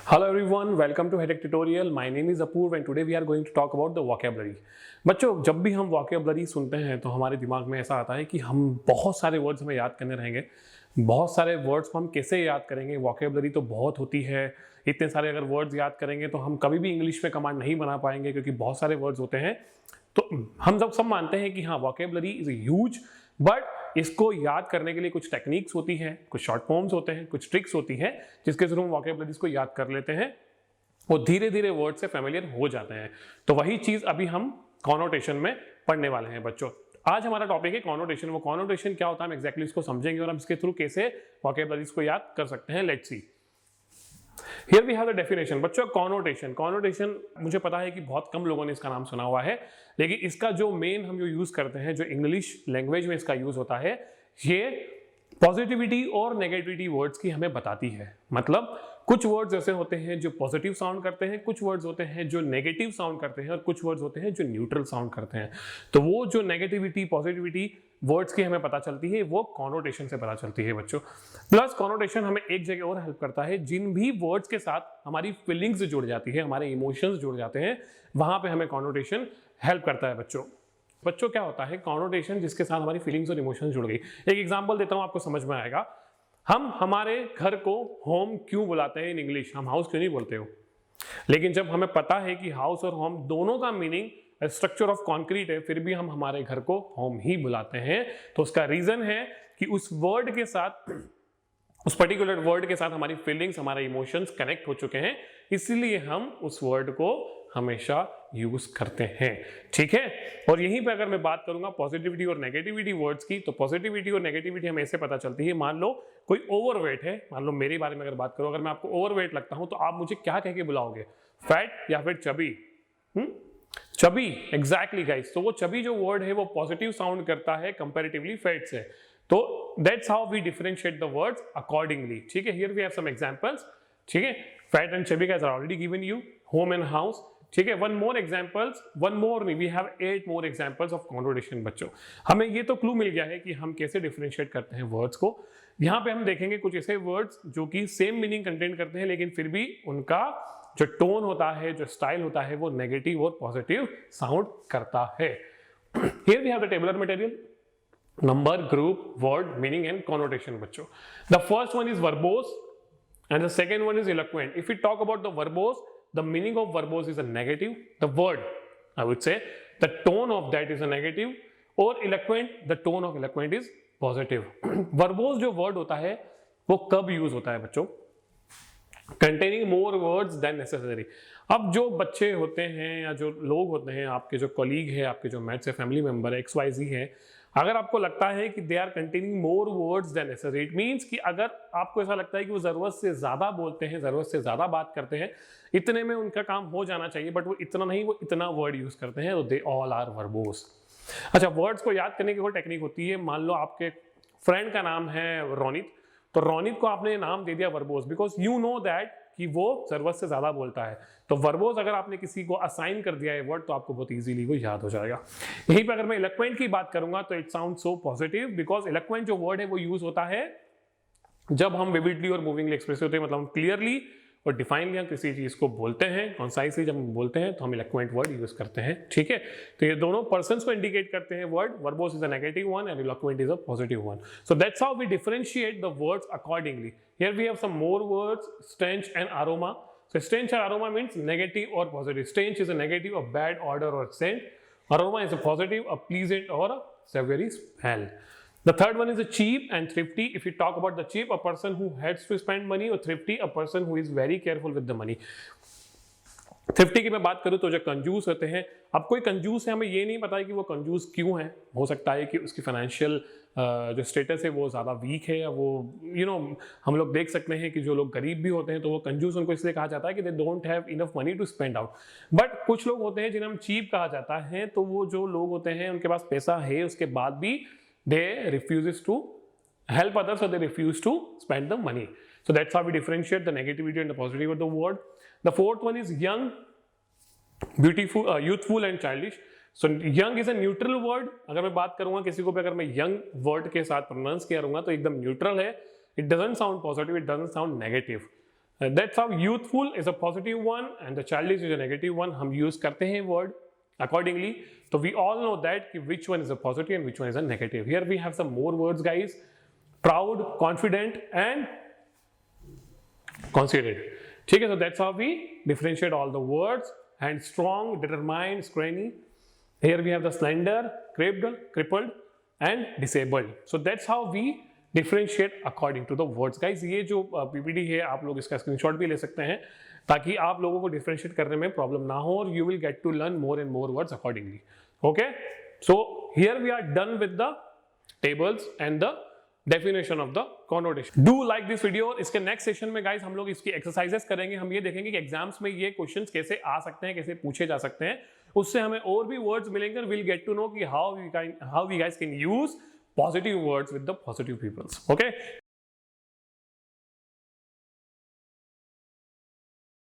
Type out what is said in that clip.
Hello everyone, welcome to Headache Tutorial. My name is Apurv and today we are going to talk about the vocabulary. बच्चों, जब भी हम vocabulary सुनते हैं तो हमारे दिमाग में ऐसा आता है कि हम बहुत सारे वर्ड्स हमें याद करने रहेंगे। बहुत सारे वर्ड्स को हम कैसे याद करेंगे? vocabulary तो बहुत होती है, इतने सारे अगर वर्ड्स याद करेंगे तो हम कभी भी इंग्लिश में कमांड नहीं बना पाएंगे क्योंकि बहुत सारे वर्ड्स होते हैं। तो हम सब मानते हैं कि हाँ, vocabulary इज ह्यूज, बट इसको याद करने के लिए कुछ टेक्निक्स होती हैं, कुछ शॉर्ट फॉर्म्स होते हैं, कुछ ट्रिक्स होती हैं जिसके थ्रू हम वोकैबुलरीज को याद कर लेते हैं और धीरे धीरे वर्ड से फेमिलियर हो जाते हैं। तो वही चीज अभी हम कॉनोटेशन में पढ़ने वाले हैं बच्चों। आज हमारा टॉपिक है कॉनोटेशन। वो कॉनोटेशन क्या होता है हम एक्जैक्टली इसको समझेंगे और हम इसके थ्रू कैसे वोकैबुलरीज को याद कर सकते हैं। Let's see. Here we have the definition. बच्चों, कॉनोटेशन मुझे पता है कि बहुत कम लोगों ने इसका नाम सुना हुआ है, लेकिन इसका जो मेन हम जो यूज करते हैं, जो इंग्लिश लैंग्वेज में इसका यूज होता है, ये पॉजिटिविटी और नेगेटिविटी वर्ड्स की हमें बताती है। मतलब कुछ वर्ड्स ऐसे होते हैं जो पॉजिटिव साउंड करते हैं, कुछ वर्ड्स होते हैं जो नेगेटिव साउंड करते हैं और कुछ वर्ड्स होते हैं जो न्यूट्रल साउंड करते हैं। तो वो जो नेगेटिविटी पॉजिटिविटी वर्ड्स की हमें पता चलती है वो कॉनोटेशन से पता चलती है बच्चों। प्लस कॉनोटेशन हमें एक जगह और हेल्प करता है, जिन भी वर्ड्स के साथ हमारी फीलिंग्स जुड़ जाती है, हमारे इमोशंस जुड़ जाते हैं, वहां पे हमें कॉनोटेशन हेल्प करता है बच्चों। क्या होता है कॉनोटेशन? जिसके साथ हमारी फीलिंग्स और इमोशंस जुड़ गई। एक एग्जांपल देता हूं, आपको समझ में आएगा। हम हमारे घर को होम क्यों बुलाते हैं इन इंग्लिश? हम हाउस क्यों नहीं बोलते हो? लेकिन जब हमें पता है कि हाउस और होम दोनों का मीनिंग स्ट्रक्चर ऑफ कॉन्क्रीट है, फिर भी हम हमारे घर को होम ही बुलाते हैं। तो उसका रीजन है कि उस वर्ड के साथ, उस पर्टिकुलर वर्ड के साथ हमारी फीलिंग्स, हमारे इमोशंस कनेक्ट हो चुके हैं, इसलिए हम उस वर्ड को हमेशा यूज करते हैं। ठीक है। और यहीं पे अगर मैं बात करूंगा पॉजिटिविटी और नेगेटिविटी वर्ड्स की, तो पॉजिटिविटी और नेगेटिविटी हमें ऐसे पता चलती है। मान लो कोई ओवरवेट है, मान लो मेरे बारे में अगर बात करूं, अगर मैं आपको ओवरवेट लगता हूं तो आप मुझे क्या कह के बुलाओगे? फैट या फिर चबी? Chubby, exactly guys. तो वो चबी जो वर्ड है वो पॉजिटिव साउंड करता है कंपैरेटिवली फैट से। तो that's how we differentiate the words accordingly. ठीक है। Here we have some examples. ठीक है। Fat and chubby guys are already given you. Home and house. ठीक है। वन मोर नहीं, we have 8 more examples of connotation बच्चों। हमें ये तो क्लू मिल गया है कि हम कैसे डिफरेंशिएट करते हैं वर्ड्स को। यहाँ पे हम देखेंगे कुछ ऐसे वर्ड्स जो कि सेम मीनिंग कंटेन करते हैं, लेकिन फिर भी उनका जो टोन होता है, जो स्टाइल होता है, वो नेगेटिव और पॉजिटिव साउंड करता है। Here we have the tabular material, number, group, word, meaning and connotation बच्चों। The first one is verbose and the second one is eloquent. If we talk about the verbose, the meaning of verbose is a negative. The word, I would say, the tone of that is a negative. और eloquent, the tone of eloquent is positive. verbose जो word होता है वो कब use होता है बच्चों? Containing more words than necessary. अब जो बच्चे होते हैं या जो लोग होते हैं, आपके जो कॉलीग है, आपके जो मैथ से फैमिली मेंबर है, XYZ है, अगर आपको लगता है कि they are containing more words than necessary, it means कि अगर आपको ऐसा लगता है कि वो जरूरत से ज्यादा बोलते हैं, जरूरत से ज्यादा बात करते हैं, इतने में उनका काम हो जाना चाहिए, बट वो इतना नहीं, वो इतना वर्ड यूज करते हैं, तो दे ऑल आर वर्बोस। अच्छा, वर्ड्स को याद करने की कोई टेक्निक होती है। मान लो आपके फ्रेंड का नाम है रोनित, तो रोनित को आपने नाम दे दिया verbose, because you know that कि वो जरूरत से ज्यादा बोलता है। तो वर्बोस अगर आपने किसी को असाइन कर दिया है वर्ड, तो आपको बहुत इजीली वो याद हो जाएगा। यहीं पे अगर मैं इलोक्वेंट की बात करूंगा तो it sound so positive, because eloquent जो वर्ड है वो यूज होता है जब हम विविडली और मूविंगली एक्सप्रेस होते हैं, मतलब हम क्लियरली और डिफाइनली हम किसी चीज को बोलते हैं, कॉन्साइसली जब हम बोलते हैं तो हम इलोक्वेंट वर्ड यूज करते हैं। ठीक है। तो ये दोनों पर्सन्स को इंडिकेट करते हैं word. Verbose is a negative one and eloquent is a positive one. So that's how we differentiate the words accordingly. Here we have some more words, stench and aroma. So stench or aroma means negative or positive. Stench is a negative, a bad odor or scent. Aroma is a positive, a pleasant or a savory smell. The third one is a cheap and thrifty. If you talk about the cheap, a person who has to spend money, or thrifty, a person who is very careful with the money. Thrifty की मैं बात करूं तो जो कंजूस होते हैं, अब कोई कंजूस है, हमें ये नहीं पता है कि वो कंजूस क्यों है। हो सकता है कि उसकी फाइनेंशियल जो स्टेटस है वो ज़्यादा वीक है, या वो हम लोग देख सकते हैं कि जो लोग गरीब भी होते हैं तो वो कंजूस उनको इसलिए कहा जाता है कि they don't have enough money to spend out. But कुछ लोग होते हैं जिन्हें हम चीप कहा जाता है, तो वो जो लोग होते हैं उनके पास पैसा है, उसके बाद भी they refuses to help others, or they refuse to spend the money. So that's how we differentiate the negativity and the positivity of the word. The fourth one is young, beautiful, youthful and childish. So young is a neutral word. अगर मैं बात करूंगा किसी को भी, अगर मैं young word के साथ प्रोनाउंस करूंगा तो एकदम न्यूट्रल है। It doesn't sound positive, it doesn't sound negative. That's how youthful is a positive one and the childish is a negative one. हम यूज करते हैं word accordingly. So we all know that which one is a positive and which one is a negative. Here we have some more words, guys. Proud, confident and conceited. Okay, so that's how we differentiate all the words. And strong, determined, scrawny. Here we have the slender, crippled and disabled. So that's how we differentiate according to the words, guys. ये जो PPT है आप लोग इसका screenshot भी ले सकते हैं ताकि आप लोगों को डिफरेंशिएट करने में प्रॉब्लम ना हो और you will get to learn more and more words accordingly. Okay, so here we are done with the tables and the definition of the connotation. Do like this video. इसके next session में guys हम लोग इसकी exercises करेंगे. हम ये देखेंगे कि एग्जाम्स में ये क्वेश्चंस कैसे आ सकते हैं, कैसे पूछे जा सकते हैं. उससे हमें और भी वर्ड्स मिलेंगे. विल गेट टू नो कि how we guys can use positive words with the positive peoples. Okay.